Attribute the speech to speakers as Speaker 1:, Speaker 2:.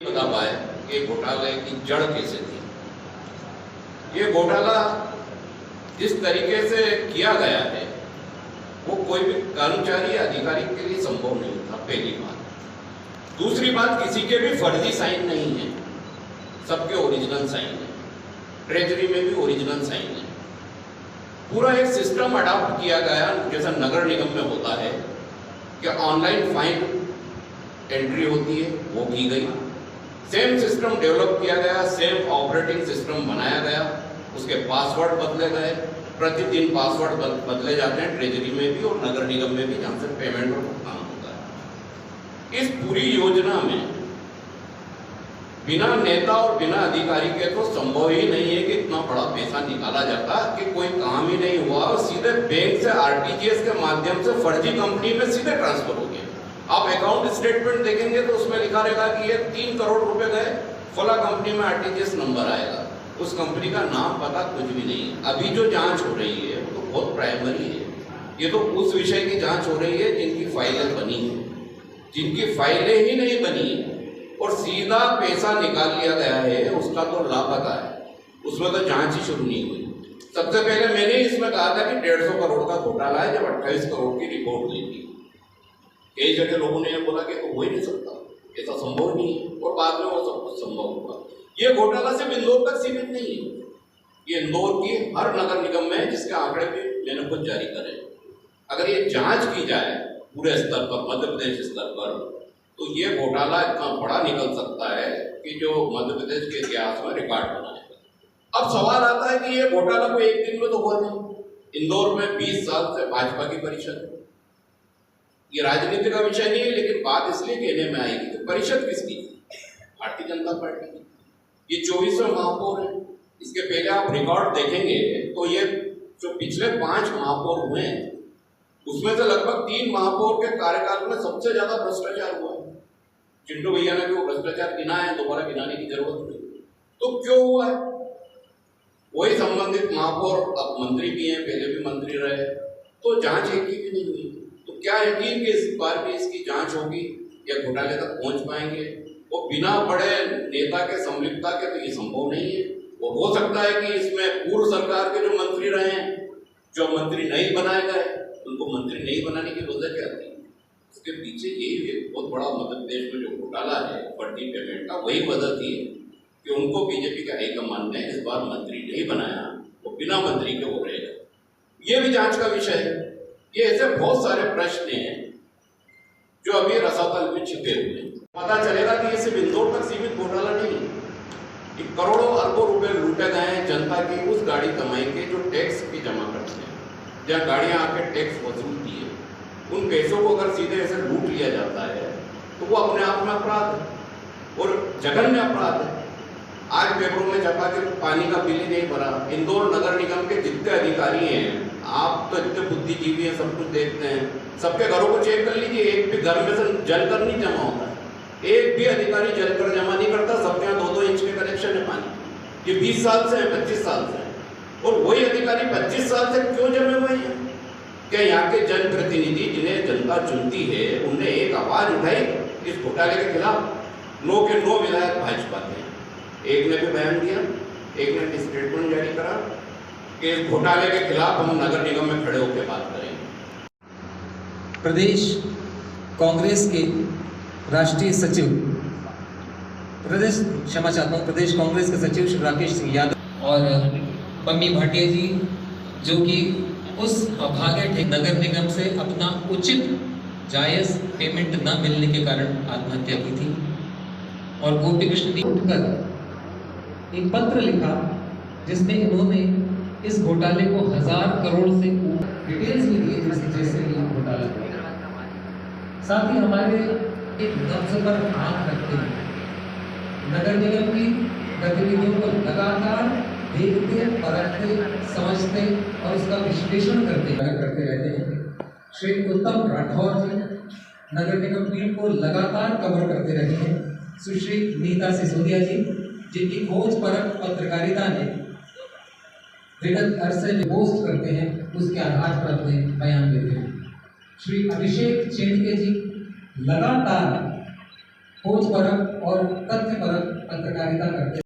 Speaker 1: बता पाए कि घोटाले की जड़ कैसे थी। ये घोटाला जिस तरीके से किया गया है वो कोई भी कर्मचारी अधिकारी के लिए संभव नहीं था, पहली बात। दूसरी बात, किसी के भी फर्जी साइन नहीं है, सबके ओरिजिनल साइन है। ट्रेजरी में भी ओरिजिनल साइन है। पूरा एक सिस्टम अडॉप्ट किया गया, जैसा नगर निगम में होता है कि ऑनलाइन फाइन एंट्री होती है, वो की गई। सेम सिस्टम डेवलप किया गया, सेम ऑपरेटिंग सिस्टम बनाया गया, उसके पासवर्ड बदले गए। प्रतिदिन पासवर्ड बदले जाते हैं, ट्रेजरी में भी और नगर निगम में भी, जहाँ से पेमेंट और भुगतान होता है। इस पूरी योजना में बिना नेता और बिना अधिकारी के तो संभव ही नहीं है कि इतना बड़ा पैसा निकाला जाता, कि कोई काम ही नहीं हुआ और सीधे बैंक से आरटीजीएस के माध्यम से फर्जी कंपनी में सीधे ट्रांसफर हो गया। आप अकाउंट स्टेटमेंट देखेंगे तो उसमें लिखा रहेगा कि ये 3 करोड़ रुपए गए, फला कंपनी में आरटीजीएस नंबर आएगा, उस कंपनी का नाम पता कुछ भी नहीं है। अभी जो जांच हो रही है वो तो बहुत प्राइमरी है। ये तो उस विषय की जांच हो रही है जिनकी फाइलें बनी है, जिनकी फाइलें ही नहीं बनी है और सीधा पैसा निकाल लिया गया है, उसका तो लापता है, उसमें तो जांच ही शुरू नहीं हुई। सबसे पहले मैंने इसमें कहा था कि 150 करोड़ का घोटाला है, जब 28 करोड़ की रिपोर्ट दी थी। कई जगह लोगों ने बोला कि तो हो ही नहीं सकता, ऐसा संभव नहीं है, और बाद में वो सब कुछ संभव हुआ। ये घोटाला सिर्फ इंदौर तक सीमित नहीं है, ये इंदौर की हर नगर निगम में, जिसके आंकड़े भी मैंने खुद जारी करे। अगर ये जांच की जाए पूरे स्तर पर, मध्य प्रदेश स्तर पर, तो ये घोटाला इतना बड़ा निकल सकता है कि जो मध्य प्रदेश के इतिहास में रिकॉर्ड बनाएगा। अब सवाल आता है कि ये घोटाला को एक दिन में तो हुआ नहीं। इंदौर में 20 साल से भाजपा की परिषद, ये राजनीति का विषय नहीं है, लेकिन बात इसलिए कहने में आएगी कि परिषद किसकी? भारतीय जनता पार्टी की। ये 24वें महापौर है। इसके पहले आप रिकॉर्ड देखेंगे तो ये जो पिछले 5 महापौर हुए हैं, उसमें से लगभग 3 महापौर के कार्यकाल में सबसे ज्यादा भ्रष्टाचार हुआ है। चिंटू भैया ने भी वो भ्रष्टाचार गिना है, दोबारा गिनाने की जरूरत नहीं। तो क्यों हुआ है? वही संबंधित महापौर अब मंत्री भी हैं, पहले भी मंत्री रहे, तो जांच एक की भी नहीं हुई। तो क्या यकीन कि इस बार भी इसकी जांच होगी या घोटाले तक पहुंच पाएंगे? वो बिना बड़े नेता के संलिप्तता के तो ये संभव नहीं है। वो हो सकता है कि इसमें पूर्व सरकार के जो मंत्री रहे हैं, जो मंत्री नहीं बनाए गए, उनको मंत्री नहीं बनाने की वजह क्या थी? उसके पीछे यही बहुत बड़ा मध्य प्रदेश में जो घोटाला है फर्जी पेमेंट का, वही वजह थी कि उनको बीजेपी के हाईकमान ने इस बार मंत्री नहीं बनाया, वो बिना मंत्री के हो रहेगा। ये भी जांच का विषय है। ये ऐसे बहुत सारे प्रश्न हैं जो अभी रसातल में छिपे हुए हैं। पता चलेगा कि ये सिर्फ इंदौर तक सीमित घोटाला नहीं है। करोड़ों अरबों रुपए लूटे गए हैं जनता की उस गाड़ी कमाई के जो टैक्स भी जमा करते हैं, जहाँ गाड़ियां आके टैक्स वसूलती है। उन पैसों को अगर सीधे ऐसे लूट लिया जाता है तो वो अपने आप में अपराध है और जघन्य अपराध है। आज पेपरों में छपा कि पानी का बिल ही नहीं भरा। इंदौर नगर निगम के जितने अधिकारी हैं, आप तो इतने बुद्धिजीवी हैं, सब कुछ देखते हैं, सबके घरों को चेक कर लीजिए, एक भी घर में से जलकर नहीं जमा होता है। एक भी अधिकारी जलकर जमा नहीं करता। सबके यहाँ 2-2 इंच के कनेक्शन है पानी। ये 20 साल से है, 25 साल से है, और वही अधिकारी 25 साल से क्यों जमे हुए हैं? क्या यहाँ के जनप्रतिनिधि जिन्हें जनता चुनती है, उनने एक आवाज उठाई इस घोटाले के खिलाफ? नो के नो विधायक भाजपा के। एक ने भी बयान दिया, एक ने स्टेटमेंट जारी करा कि इस घोटाले के खिलाफ हम नगर निगम में खड़े होकर बात करेंगे।
Speaker 2: प्रदेश कांग्रेस के राष्ट्रीय सचिव, प्रदेश कांग्रेस के सचिव श्री राकेश सिंह यादव और पम्मी भाटिया जी, जो कि उस अभागे नगर निगम से अपना उचित जायज पेमेंट न मिलने के कारण आत्महत्या की थी, और गोपी कृष्ण ने उठकर एक पत्र लिखा जिसमें इन्होंने इस घोटाले को 1000 करोड़ से डिटेल्स भी दिए, जैसे घोटाला। साथ ही हमारे एक नब्ज पर आंख रखते हुए नगर निगम की गतिविधियों को लगातार देखते, परखते, समझते और उसका विश्लेषण करते रहते हैं श्री उत्तम राठौर जी नगर निगम पीठ को लगातार कवर करते रहे हैं। सुश्री नीता सिसोदिया जी, जिनकी खोज परख पत्रकारिता ने विगत अरसे में पोस्ट करते हैं, उसके आधार पर अपने बयान देते हैं। श्री अभिषेक चेंडके जी लगातार खोजपरक और तथ्यपरक पत्रकारिता करते हैं।